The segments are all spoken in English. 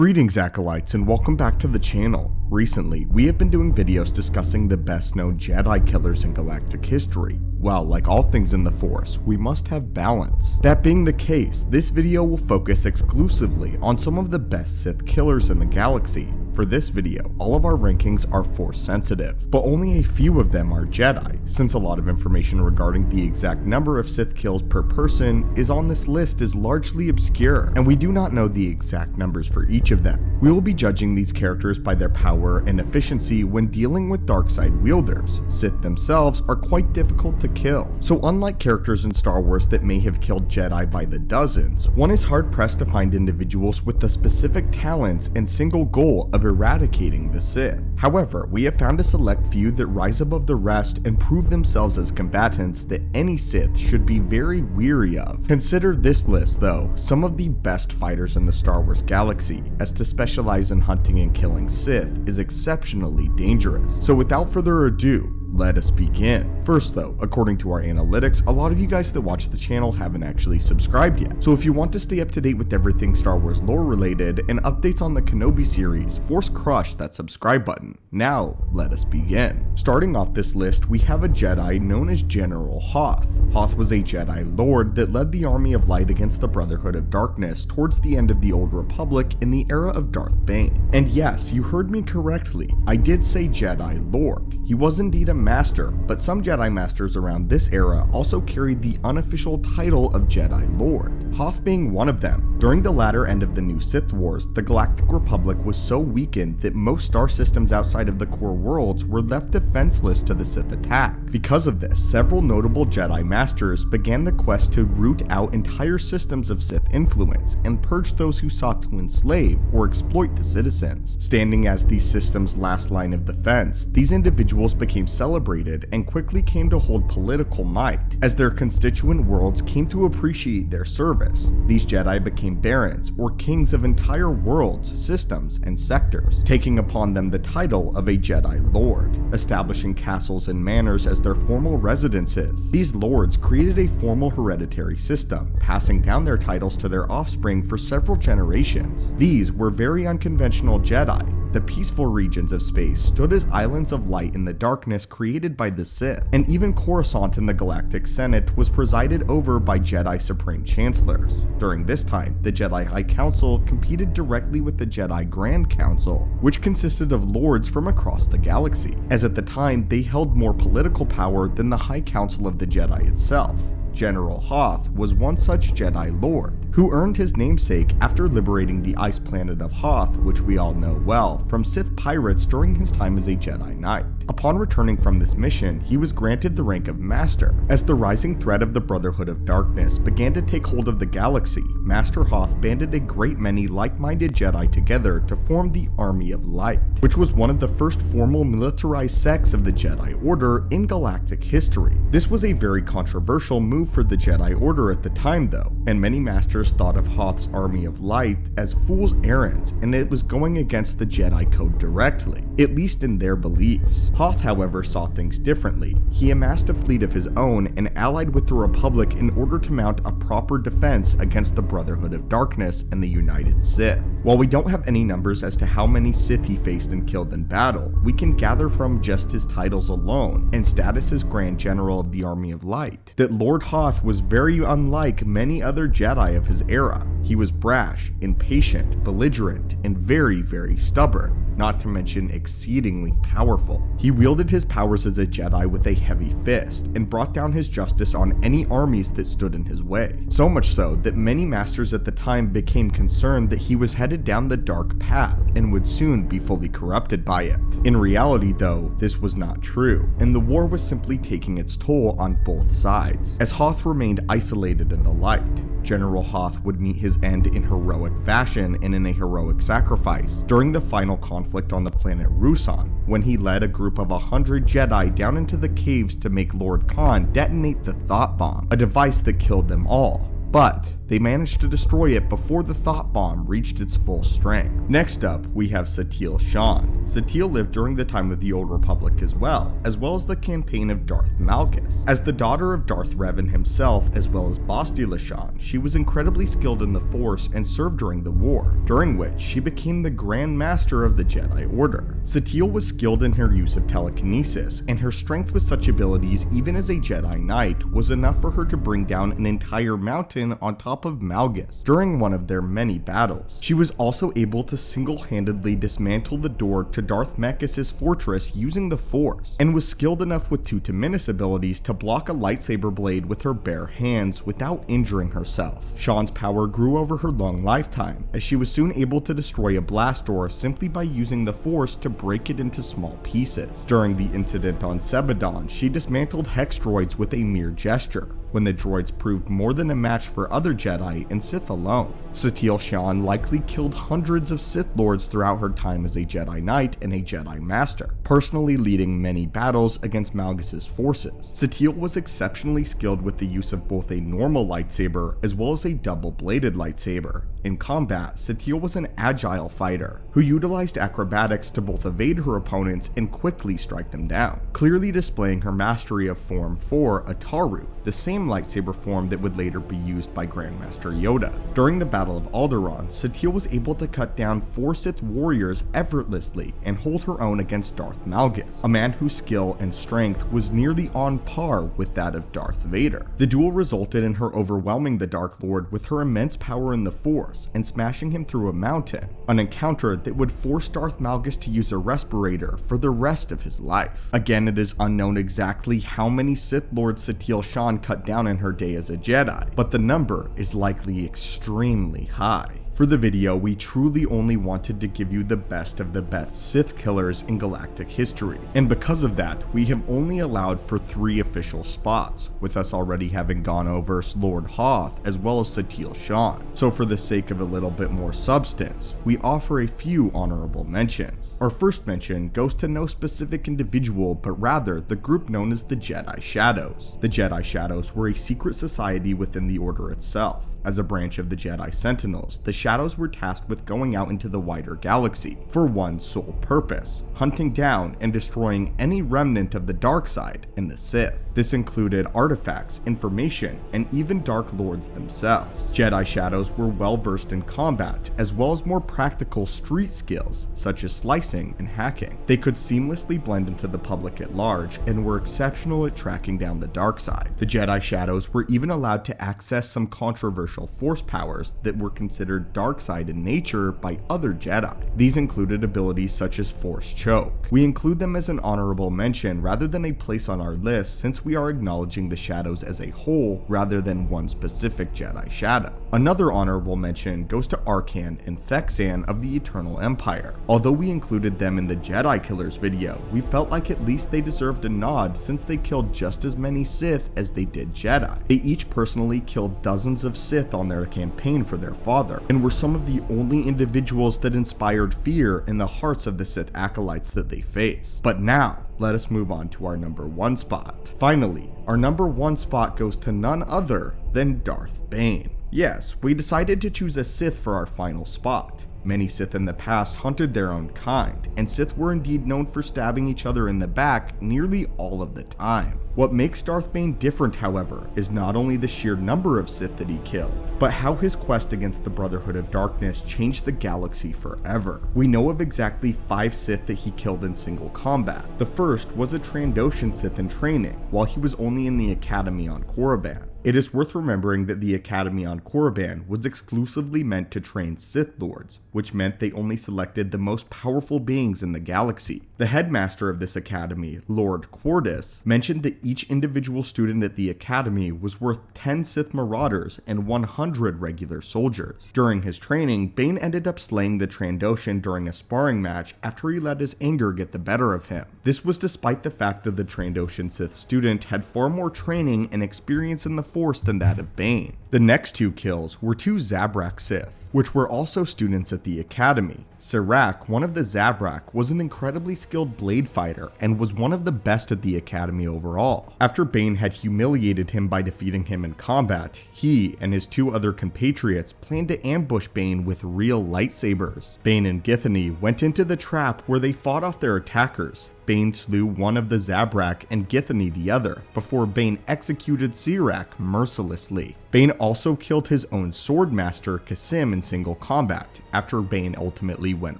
Greetings Acolytes and welcome back to the channel. Recently, we have been doing videos discussing the best known Jedi killers in galactic history. Well, like all things in the Force, we must have balance. That being the case, this video will focus exclusively on some of the best Sith killers in the galaxy. For this video, all of our rankings are Force sensitive, but only a few of them are Jedi, since a lot of information regarding the exact number of Sith kills per person is on this list is largely obscure, and we do not know the exact numbers for each of them. We will be judging these characters by their power and efficiency when dealing with darkside wielders. Sith themselves are quite difficult to kill, so unlike characters in Star Wars that may have killed Jedi by the dozens, one is hard pressed to find individuals with the specific talents and single goal of eradicating the Sith. However, we have found a select few that rise above the rest and prove themselves as combatants that any Sith should be very weary of. Consider this list though, some of the best fighters in the Star Wars galaxy, as to specialize in hunting and killing Sith is exceptionally dangerous. So without further ado, let us begin. First though, according to our analytics, a lot of you guys that watch the channel haven't actually subscribed yet. So if you want to stay up to date with everything Star Wars lore related and updates on the Kenobi series, force crush that subscribe button. Now, let us begin. Starting off this list, we have a Jedi known as General Hoth. Hoth was a Jedi Lord that led the Army of Light against the Brotherhood of Darkness towards the end of the Old Republic in the era of Darth Bane. And yes, you heard me correctly, I did say Jedi Lord. He was indeed a master, but some Jedi Masters around this era also carried the unofficial title of Jedi Lord, Hoth being one of them. During the latter end of the new Sith Wars, the Galactic Republic was so weakened that most star systems outside of the core worlds were left defenseless to the Sith attack. Because of this, several notable Jedi Masters began the quest to root out entire systems of Sith influence and purge those who sought to enslave or exploit the citizens. Standing as these systems' last line of defense, these individuals became celebrated and quickly came to hold political might, as their constituent worlds came to appreciate their service. These Jedi became barons or kings of entire worlds, systems, and sectors, taking upon them the title of a Jedi Lord, establishing castles and manors as their formal residences. These lords created a formal hereditary system, passing down their titles to their offspring for several generations. These were very unconventional Jedi. The peaceful regions of space stood as islands of light in the darkness created by the Sith, and even Coruscant in the Galactic Senate was presided over by Jedi Supreme Chancellors. During this time, the Jedi High Council competed directly with the Jedi Grand Council, which consisted of lords from across the galaxy, as at the time they held more political power than the High Council of the Jedi itself. General Hoth was one such Jedi Lord, who earned his namesake after liberating the ice planet of Hoth, which we all know well, from Sith pirates during his time as a Jedi Knight. Upon returning from this mission, he was granted the rank of Master. As the rising threat of the Brotherhood of Darkness began to take hold of the galaxy, Master Hoth banded a great many like-minded Jedi together to form the Army of Light, which was one of the first formal militarized sects of the Jedi Order in galactic history. This was a very controversial move for the Jedi Order at the time though, and many masters thought of Hoth's Army of Light as fool's errands, and it was going against the Jedi Code directly, at least in their beliefs. Hoth, however, saw things differently. He amassed a fleet of his own and allied with the Republic in order to mount a proper defense against the Brotherhood of Darkness and the United Sith. While we don't have any numbers as to how many Sith he faced and killed in battle, we can gather from just his titles alone and status as Grand General of the Army of Light that Lord Hoth was very unlike many other Jedi of his era. He was brash, impatient, belligerent, and very, very stubborn, not to mention exceedingly powerful. He wielded his powers as a Jedi with a heavy fist and brought down his justice on any armies that stood in his way. So much so that many masters at the time became concerned that he was headed down the dark path and would soon be fully corrupted by it. In reality though, this was not true, and the war was simply taking its toll on both sides. As Hoth remained isolated in the light, General Hoth would meet his end in heroic fashion and in a heroic sacrifice during the final conflict on the planet Ruusan, when he led a group of 100 Jedi down into the caves to make Lord Khan detonate the Thought Bomb, a device that killed them all. but they managed to destroy it before the thought bomb reached its full strength. Next up, we have Satele Shan. Satele lived during the time of the Old Republic as well as the campaign of Darth Malgus. As the daughter of Darth Revan himself, as well as Bastila Shan, she was incredibly skilled in the Force and served during the war, during which she became the Grand Master of the Jedi Order. Satele was skilled in her use of telekinesis, and her strength with such abilities, even as a Jedi Knight, was enough for her to bring down an entire mountain on top of Malgus during one of their many battles. She was also able to single-handedly dismantle the door to Darth Malgus' fortress using the Force, and was skilled enough with two Terminus abilities to block a lightsaber blade with her bare hands without injuring herself. Shan's power grew over her long lifetime, as she was soon able to destroy a blast door simply by using the Force to break it into small pieces. During the incident on Sebadon, she dismantled hex droids with a mere gesture, when the droids proved more than a match for other Jedi and Sith alone. Satele Shan likely killed hundreds of Sith Lords throughout her time as a Jedi Knight and a Jedi Master, personally leading many battles against Malgus' forces. Satele was exceptionally skilled with the use of both a normal lightsaber as well as a double-bladed lightsaber. In combat, Satele was an agile fighter, who utilized acrobatics to both evade her opponents and quickly strike them down, clearly displaying her mastery of Form 4 Ataru, the same lightsaber form that would later be used by Grandmaster Yoda. During the Battle of Alderaan, Satele was able to cut down 4 Sith warriors effortlessly and hold her own against Darth Malgus, a man whose skill and strength was nearly on par with that of Darth Vader. The duel resulted in her overwhelming the Dark Lord with her immense power in the Force and smashing him through a mountain, an encounter that would force Darth Malgus to use a respirator for the rest of his life. Again, it is unknown exactly how many Sith Lords Satele Shan cut down in her day as a Jedi, but the number is likely extremely high. For the video, we truly only wanted to give you the best of the best Sith killers in galactic history, and because of that, we have only allowed for 3 official spots, with us already having gone over Lord Hoth as well as Satele Shan. So for the sake of a little bit more substance, we offer a few honorable mentions. Our first mention goes to no specific individual, but rather the group known as the Jedi Shadows. The Jedi Shadows were a secret society within the Order itself. As a branch of the Jedi Sentinels, the Shadows were tasked with going out into the wider galaxy for one sole purpose: hunting down and destroying any remnant of the dark side and the Sith. This included artifacts, information, and even Dark Lords themselves. Jedi Shadows were well versed in combat, as well as more practical street skills, such as slicing and hacking. They could seamlessly blend into the public at large, and were exceptional at tracking down the dark side. The Jedi Shadows were even allowed to access some controversial Force powers that were considered dark side in nature by other Jedi. These included abilities such as Force Choke. We include them as an honorable mention rather than a place on our list, since we are acknowledging the Shadows as a whole rather than one specific Jedi Shadow. Another honorable mention goes to Arcan and Thexan of the Eternal Empire. Although we included them in the Jedi Killers video, we felt like at least they deserved a nod since they killed just as many Sith as they did Jedi. They each personally killed dozens of Sith on their campaign for their father, and were some of the only individuals that inspired fear in the hearts of the Sith acolytes that they faced. But now, let us move on to our number 1 spot. Finally, our number 1 spot goes to none other than Darth Bane. Yes, we decided to choose a Sith for our final spot. Many Sith in the past hunted their own kind, and Sith were indeed known for stabbing each other in the back nearly all of the time. What makes Darth Bane different, however, is not only the sheer number of Sith that he killed, but how his quest against the Brotherhood of Darkness changed the galaxy forever. We know of exactly 5 Sith that he killed in single combat. The first was a Trandoshan Sith in training, while he was only in the Academy on Korriban. It is worth remembering that the Academy on Korriban was exclusively meant to train Sith Lords, which meant they only selected the most powerful beings in the galaxy. The headmaster of this academy, Lord Quartus, mentioned that each individual student at the academy was worth 10 Sith Marauders and 100 regular soldiers. During his training, Bane ended up slaying the Trandoshan during a sparring match after he let his anger get the better of him. This was despite the fact that the Trandoshan Sith student had far more training and experience in the Force than that of Bane. The next 2 kills were 2 Zabrak Sith, which were also students at the academy. Serac, one of the Zabrak, was an incredibly skilled blade fighter and was one of the best at the academy overall. all. After Bane had humiliated him by defeating him in combat, he and his 2 other compatriots planned to ambush Bane with real lightsabers. Bane and Githany went into the trap where they fought off their attackers. Bane slew one of the Zabrak and Githany the other, before Bane executed Sirak mercilessly. Bane also killed his own swordmaster Kasim in single combat, after Bane ultimately went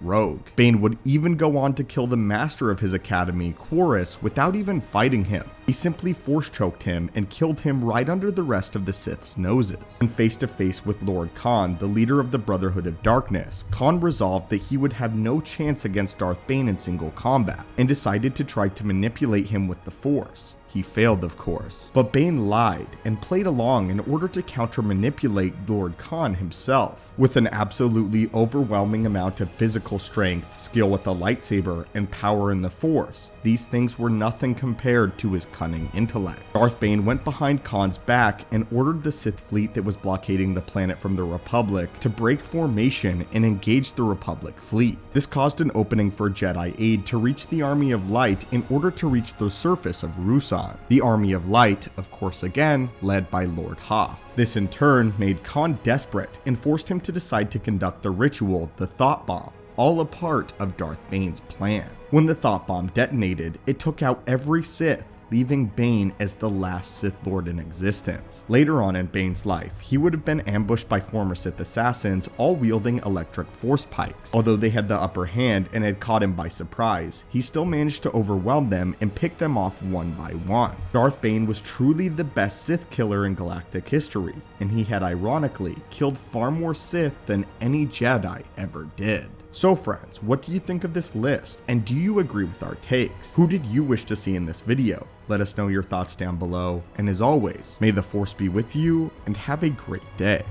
rogue. Bane would even go on to kill the master of his academy, Quarus, without even fighting him. He simply force-choked him and killed him right under the rest of the Sith's noses. And face to face with Lord Khan, the leader of the Brotherhood of Darkness, Khan resolved that he would have no chance against Darth Bane in single combat, and decided to try to manipulate him with the Force. He failed, of course, but Bane lied and played along in order to counter-manipulate Lord Khan himself. With an absolutely overwhelming amount of physical strength, skill with a lightsaber, and power in the Force, these things were nothing compared to his cunning intellect. Darth Bane went behind Khan's back and ordered the Sith fleet that was blockading the planet from the Republic to break formation and engage the Republic fleet. This caused an opening for Jedi aid to reach the Army of Light in order to reach the surface of Ruusan. The Army of Light, of course again, led by Lord Hoth. This in turn made Khan desperate and forced him to decide to conduct the ritual, the Thought Bomb, all a part of Darth Bane's plan. When the Thought Bomb detonated, it took out every Sith, leaving Bane as the last Sith Lord in existence. Later on in Bane's life, he would have been ambushed by former Sith assassins, all wielding electric force pikes. Although they had the upper hand and had caught him by surprise, he still managed to overwhelm them and pick them off one by one. Darth Bane was truly the best Sith killer in galactic history, and he had ironically killed far more Sith than any Jedi ever did. So friends, what do you think of this list, and do you agree with our takes? Who did you wish to see in this video? Let us know your thoughts down below, and as always, may the Force be with you, and have a great day.